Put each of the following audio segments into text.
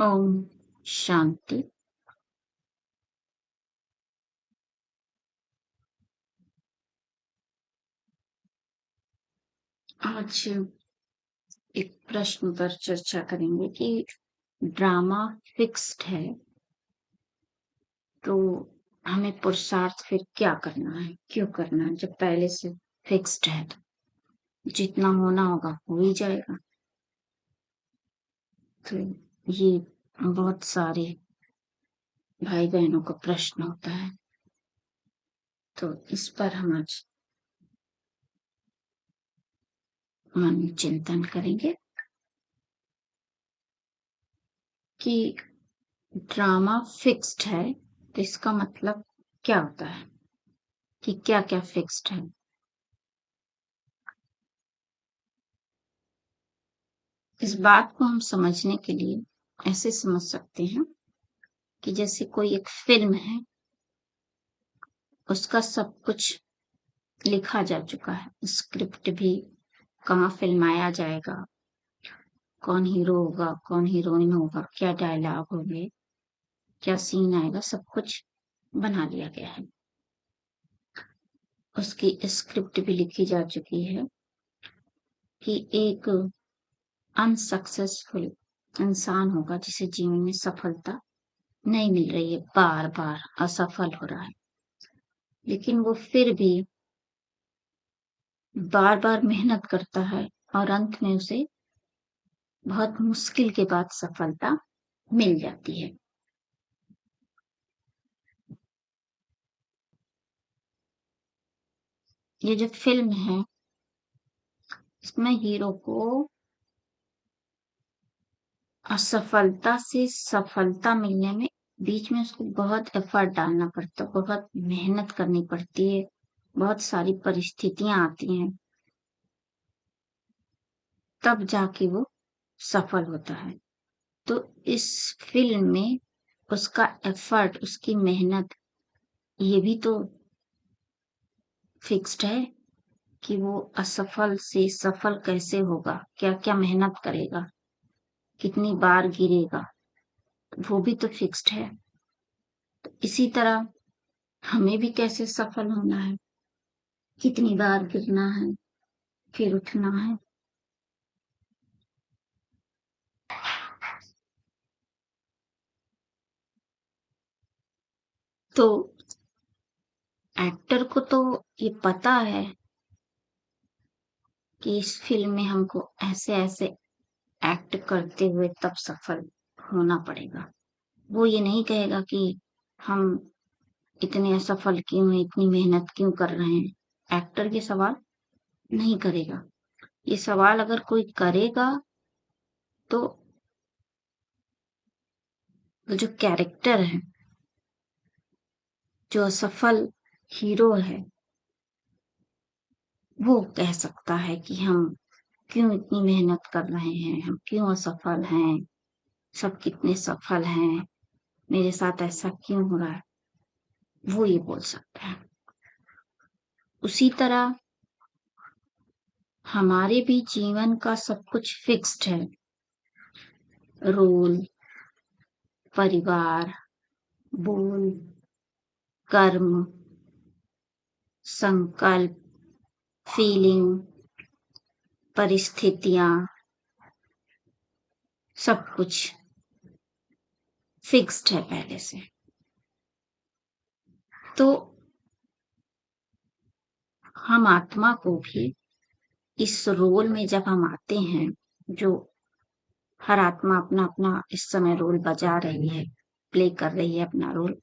ओम शांति। आज एक प्रश्न पर चर्चा करेंगे कि ड्रामा फिक्स्ड है तो हमें पुरुषार्थ फिर क्या करना है, क्यों करना है? जब पहले से फिक्स्ड है तो जितना होना होगा हो ही जाएगा। तो ये बहुत सारे भाई बहनों का प्रश्न होता है, तो इस पर हम आज मन चिंतन करेंगे कि ड्रामा फिक्स्ड है तो इसका मतलब क्या होता है, कि क्या क्या फिक्स्ड है। इस बात को हम समझने के लिए ऐसे समझ सकते हैं कि जैसे कोई एक फिल्म है, उसका सब कुछ लिखा जा चुका है, स्क्रिप्ट भी, कहाँ फिल्माया जाएगा, कौन हीरो होगा, कौन हीरोइन होगा, क्या डायलॉग होंगे, क्या सीन आएगा, सब कुछ बना लिया गया है। उसकी स्क्रिप्ट भी लिखी जा चुकी है कि एक अनसक्सेसफुल इंसान होगा जिसे जीवन में सफलता नहीं मिल रही है, बार बार असफल हो रहा है, लेकिन वो फिर भी बार बार मेहनत करता है और अंत में उसे बहुत मुश्किल के बाद सफलता मिल जाती है। ये जो फिल्म है, इसमें हीरो को असफलता से सफलता मिलने में बीच में उसको बहुत एफर्ट डालना पड़ता है, बहुत मेहनत करनी पड़ती है, बहुत सारी परिस्थितियां आती हैं, तब जाके वो सफल होता है। तो इस फिल्म में उसका एफर्ट, उसकी मेहनत, ये भी तो फिक्स्ड है कि वो असफल से सफल कैसे होगा, क्या क्या मेहनत करेगा, कितनी बार गिरेगा, वो भी तो फिक्स्ड है। तो इसी तरह हमें भी कैसे सफल होना है, कितनी बार गिरना है, फिर उठना है। तो एक्टर को तो ये पता है कि इस फिल्म में हमको ऐसे ऐसे एक्ट करते हुए तब सफल होना पड़ेगा। वो ये नहीं कहेगा कि हम इतने असफल क्यों हैं, इतनी मेहनत क्यों कर रहे हैं। एक्टर ये सवाल नहीं करेगा। ये सवाल अगर कोई करेगा तो वो जो कैरेक्टर है, जो असफल हीरो है, वो कह सकता है कि हम क्यों इतनी मेहनत कर रहे हैं, हम क्यों असफल हैं, सब कितने सफल हैं, मेरे साथ ऐसा क्यों हो रहा है, वो ये बोल सकता है। उसी तरह हमारे भी जीवन का सब कुछ फिक्स्ड है। रोल, परिवार, बोल, कर्म, संकल्प, फीलिंग, परिस्थितियां, सब कुछ फिक्स्ड है पहले से। तो हम आत्मा को भी इस रोल में जब हम आते हैं, जो हर आत्मा अपना अपना इस समय रोल बजा रही है, प्ले कर रही है अपना रोल,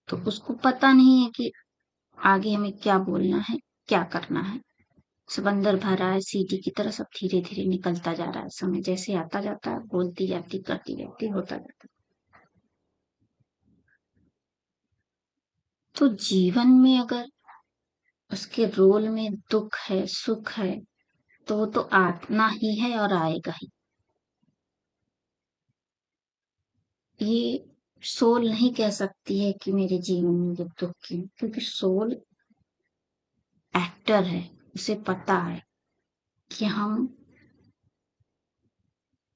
तो उसको पता नहीं है कि आगे हमें क्या बोलना है, क्या करना है। समंदर भरा है, सीटी की तरह सब धीरे धीरे निकलता जा रहा है, समय जैसे आता जाता है, बोलती जाती, करती जाती, होता जाता। तो जीवन में अगर उसके रोल में दुख है, सुख है, तो वो तो आना ही है और आएगा ही। ये सोल नहीं कह सकती है कि मेरे जीवन में ये दुख क्यों, क्योंकि सोल एक्टर है, उसे पता है कि हम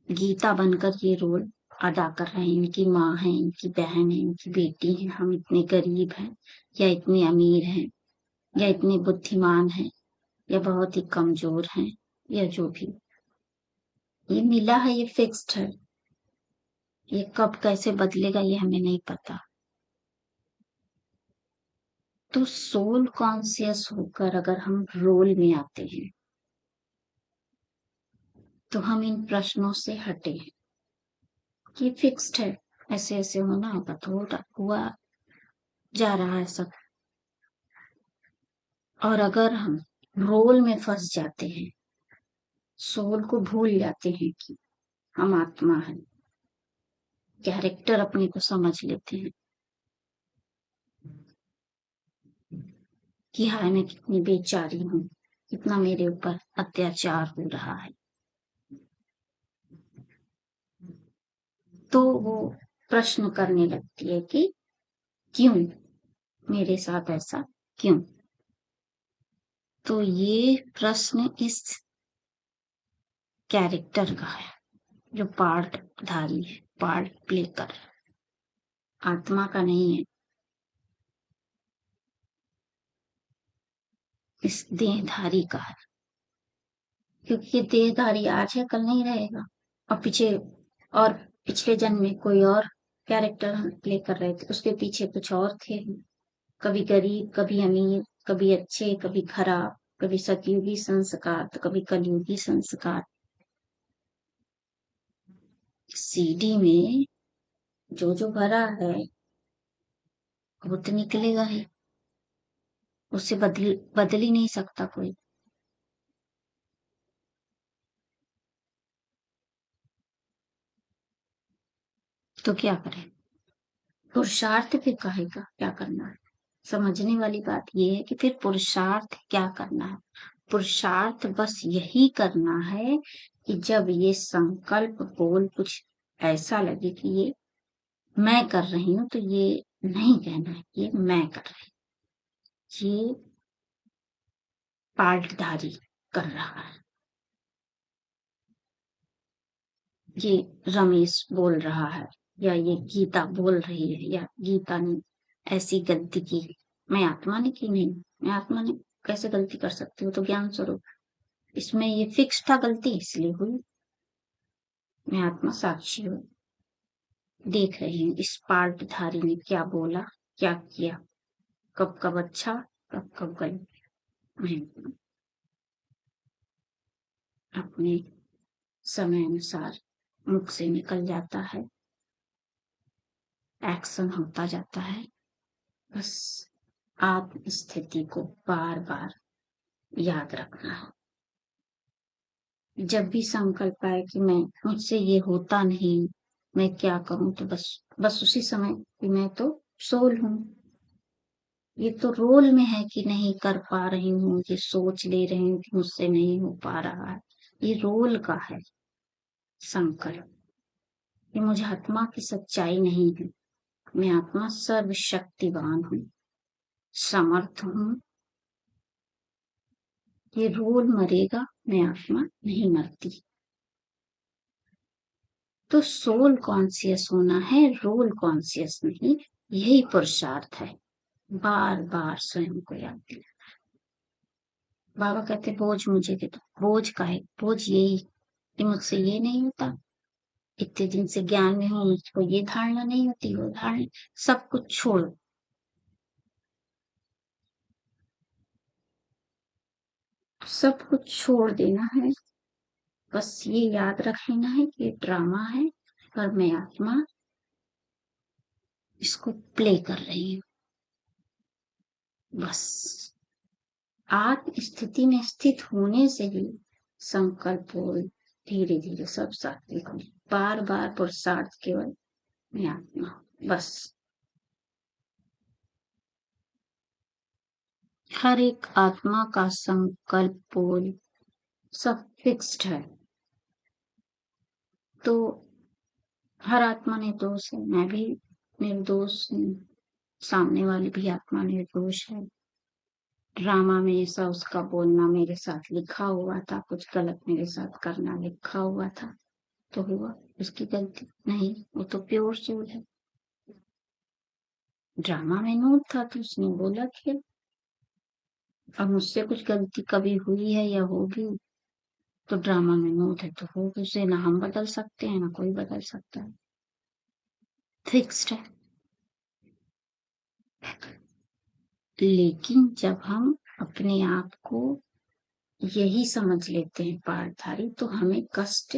गीता बनकर ये रोल अदा कर रहे हैं। इनकी माँ है, इनकी बहन है, इनकी बेटी है। हम इतने गरीब हैं या इतने अमीर हैं या इतने बुद्धिमान हैं या बहुत ही कमजोर हैं या जो भी, ये मिला है, ये फिक्स्ड है। ये कब कैसे बदलेगा ये हमें नहीं पता। तो सोल कॉन्शियस होकर अगर हम रोल में आते हैं तो हम इन प्रश्नों से हटे हैं कि फिक्स्ड है, ऐसे ऐसे होना होगा तो हुआ जा रहा है सब। और अगर हम रोल में फंस जाते हैं, सोल को भूल जाते हैं कि हम आत्मा है, कैरेक्टर अपने को समझ लेते हैं कि हाय मैं कितनी बेचारी हूँ, कितना मेरे ऊपर अत्याचार हो रहा है, तो वो प्रश्न करने लगती है कि क्यों मेरे साथ ऐसा, क्यों। तो ये प्रश्न इस कैरेक्टर का है जो पार्ट धारी है, पार्ट प्ले कर रहा है, आत्मा का नहीं है, इस देहधारी का है। क्योंकि ये देहधारी आज है कल नहीं रहेगा। और और पिछले जन्म में कोई और कैरेक्टर हम प्ले कर रहे थे, उसके पीछे कुछ और थे। कभी गरीब, कभी अमीर, कभी अच्छे, कभी खराब, कभी सतयुगी संस्कार तो कभी कलयुगी संस्कार। सीडी में जो जो भरा है वो तो निकलेगा ही, उससे बदल ही नहीं सकता कोई। तो क्या करें? पुरुषार्थ फिर कहेगा क्या करना है। समझने वाली बात यह है कि फिर पुरुषार्थ क्या करना है। पुरुषार्थ बस यही करना है कि जब ये संकल्प बोल कुछ ऐसा लगे कि ये मैं कर रही हूं, तो ये नहीं कहना है ये मैं कर रही हूं, ये पार्टधारी कर रहा है, ये रमेश बोल रहा है या ये गीता बोल रही है या गीता ने ऐसी गलती की। मैं आत्मा ने की नहीं, मैं आत्मा ने कैसे गलती कर सकती हूँ, तो ज्ञान स्वरूप। इसमें ये फिक्स था, गलती इसलिए हुई। मैं आत्मा साक्षी हूँ, देख रही हूँ इस पार्टधारी ने क्या बोला, क्या किया, कब कब अच्छा, कब कब गलत। मैं अपने समय अनुसार मुख से निकल जाता है, एक्शन होता जाता है। बस आत्म स्थिति को बार बार याद रखना है। जब भी संकल्प आए कि मैं मुझसे ये होता नहीं, मैं क्या करूं, तो बस बस उसी समय कि मैं तो सोल हूं, ये तो रोल में है कि नहीं कर पा रही हूँ, ये सोच ले रही हूँ कि मुझसे नहीं हो पा रहा है, ये रोल का है संकल्प। ये मुझे आत्मा की सच्चाई नहीं है। मैं आत्मा सर्वशक्तिवान हूँ, समर्थ हूँ। ये रोल मरेगा, मैं आत्मा नहीं मरती। तो सोल कॉन्सियस होना है, रोल कॉन्सियस नहीं। यही पुरुषार्थ है, बार बार स्वयं को याद दिला। बाबा कहते बोझ मुझे दे दो, बोझ का है, बोझ यही कि मुझसे ये नहीं होता, इतने दिन से ज्ञान में हूँ, मुझको ये धारणा नहीं होती, वो धारणा। सब कुछ छोड़ो, सब कुछ छोड़ देना है। बस ये याद रख लेना है कि ये ड्रामा है और मैं आत्मा इसको प्ले कर रही हूँ। बस आत्म स्थिति में स्थित होने से ही संकल्प धीरे धीरे सब सात्विक हो। बार बार पुरुषार्थ केवल मैं आत्मा, बस। हर एक आत्मा का संकल्प बोल सब फिक्स्ड है। तो हर आत्मा निर्दोष है, मैं भी निर्दोष हूँ, सामने वाली भी आत्मा निर्दोष है। ड्रामा में ऐसा उसका बोलना मेरे साथ लिखा हुआ था, कुछ गलत मेरे साथ करना लिखा हुआ था, तो हुआ, उसकी गलती नहीं, वो तो प्योर सोल है। ड्रामा में नूड था तो उसने बोला कि अब मुझसे कुछ गलती कभी हुई है या होगी तो ड्रामा में नूड है तो होगी, उसे ना हम बदल सकते हैं ना कोई बदल सकता है, फिक्स्ड है। लेकिन जब हम अपने आप को यही समझ लेते हैं पार्टधारी, तो हमें कष्ट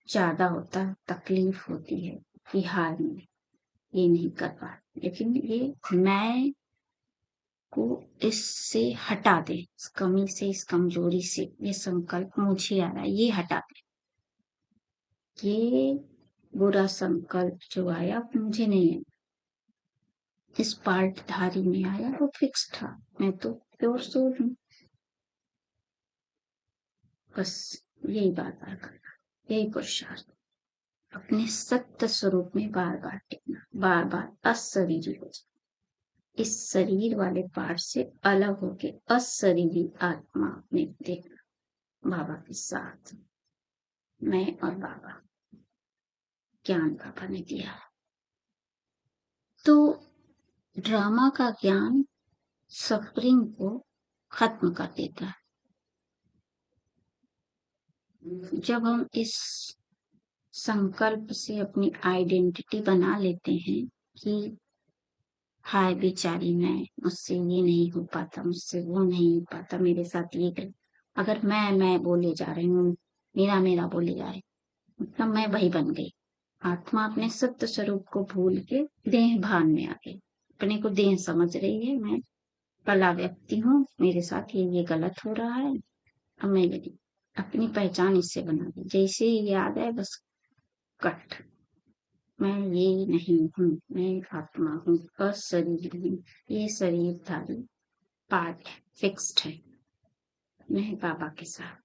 ज्यादा होता है, तकलीफ होती है कि हार में ये नहीं कर पा, लेकिन ये मैं को इससे हटा दे, इस कमी से, इस कमजोरी से, ये संकल्प मुझे आ रहा है ये हटा दे, ये बुरा संकल्प जो आया मुझे नहीं है, इस पार्टधारी में आया वो फिक्स था, मैं तो प्योर सोल हूँ। बस यही बात बार करना, यही पुरुषार्थ, अपने सत्य स्वरूप में बार बार टिकना, बार बार अशरीरी हो जाए, इस शरीर वाले पार्ट से अलग होके अशरीरी आत्मा में देखना, बाबा के साथ, मैं और बाबा, ज्ञान बाबा ने दिया। तो ड्रामा का ज्ञान सफरिंग को खत्म कर देता है। जब हम इस संकल्प से अपनी आइडेंटिटी बना लेते हैं कि हाय बेचारी मैं, मुझसे ये नहीं हो पाता, मुझसे वो नहीं हो पाता, मेरे साथ ये कर, अगर मैं बोले जा रही हूँ, मेरा मेरा बोले जा रहे, मतलब मैं वही बन गई, आत्मा अपने सत्य स्वरूप को भूल के देह भान में आ गई, अपने को देह समझ रही है, मैं कला व्यक्ति हूँ, मेरे साथ ये गलत हो रहा है, अब मैं ये अपनी पहचान इससे बना दी, जैसे ही याद है बस कट, मैं ये नहीं हूँ, मैं आत्मा हूँ, अशरीरी हूँ, ये शरीरधारी पार्ट है, फिक्स्ड है, मैं बाबा के साथ।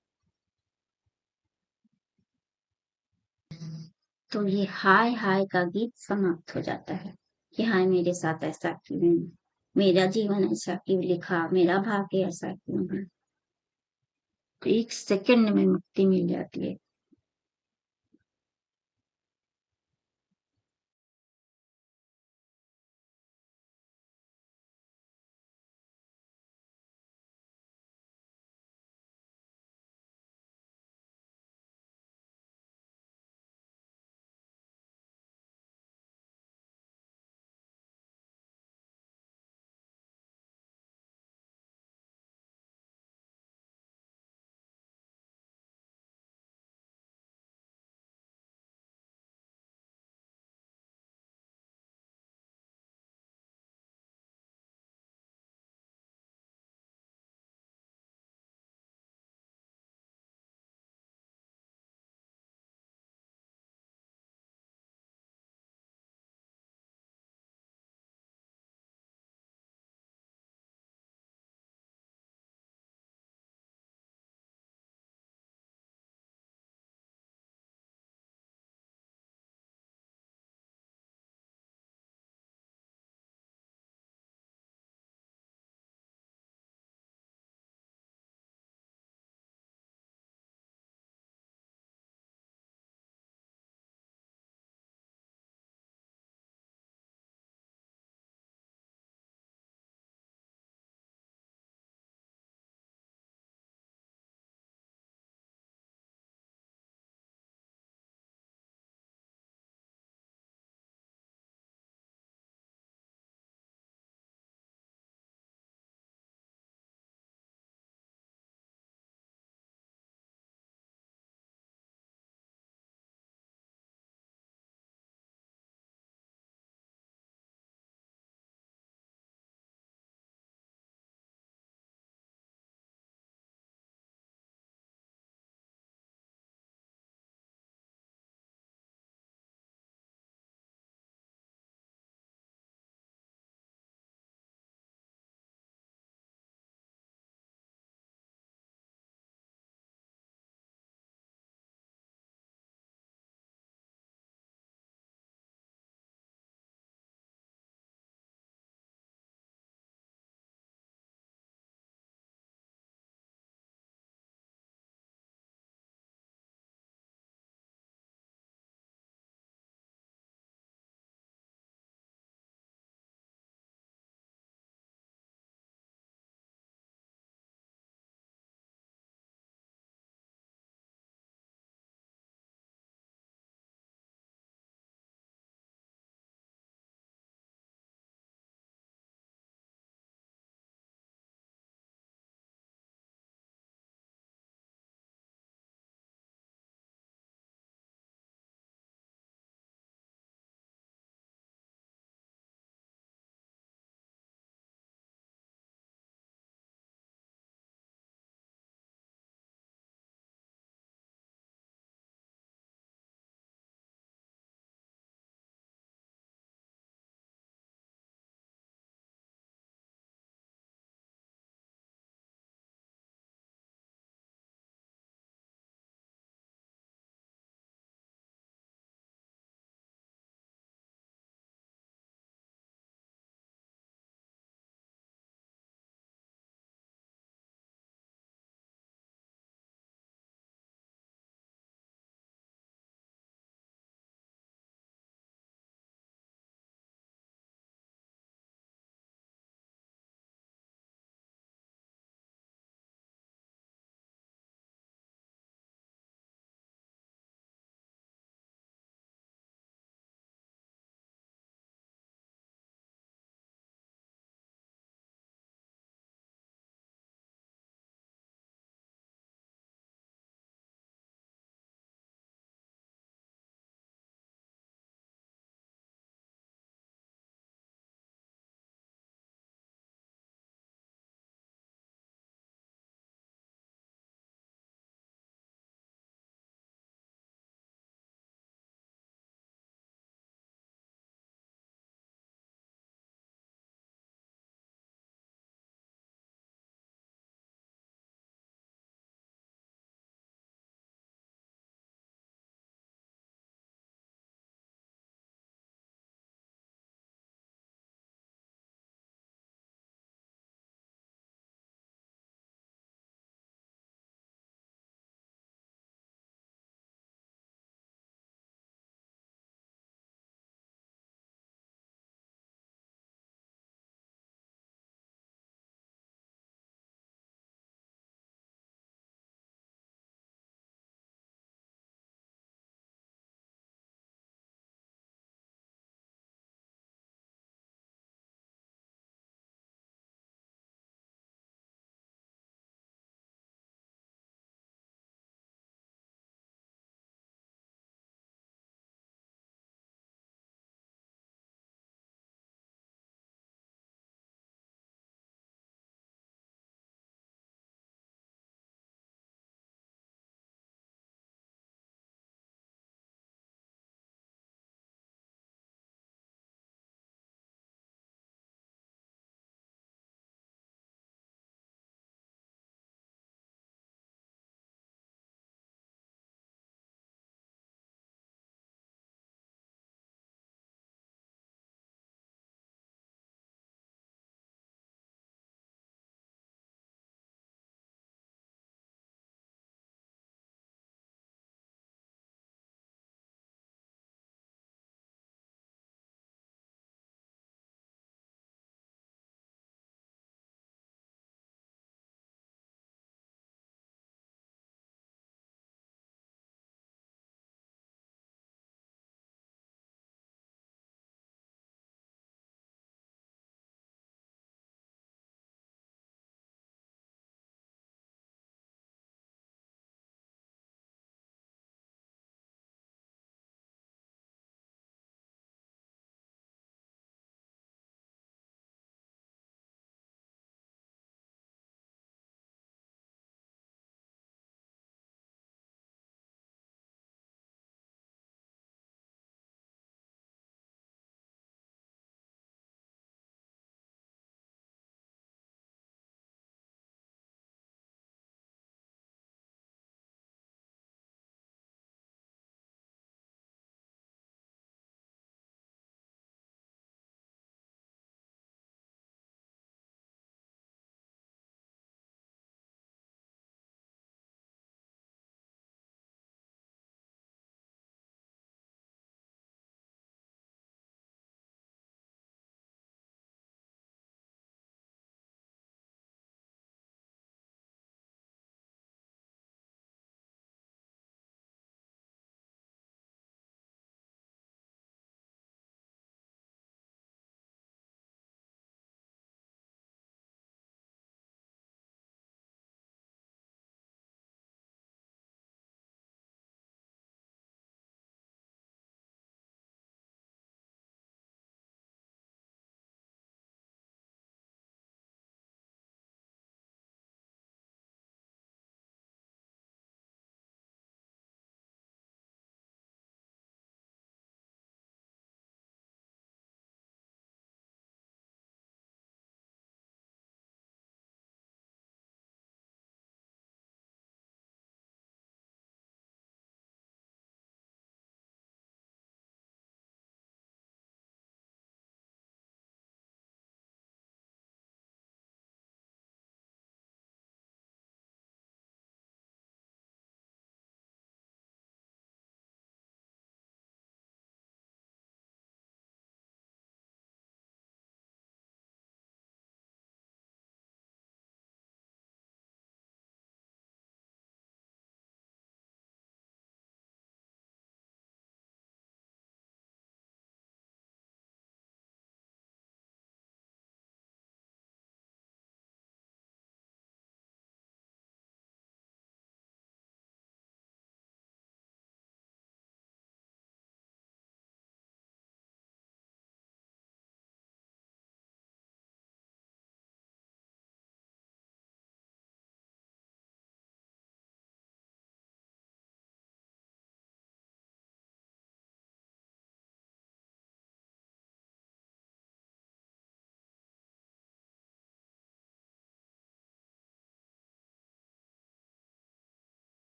तो ये हाय हाय का गीत समाप्त हो जाता है कि हाय मेरे साथ ऐसा क्यों, मेरा जीवन ऐसा क्यों लिखा, मेरा भाग्य ऐसा क्यों है। तो एक सेकंड में मुक्ति मिल जाती है,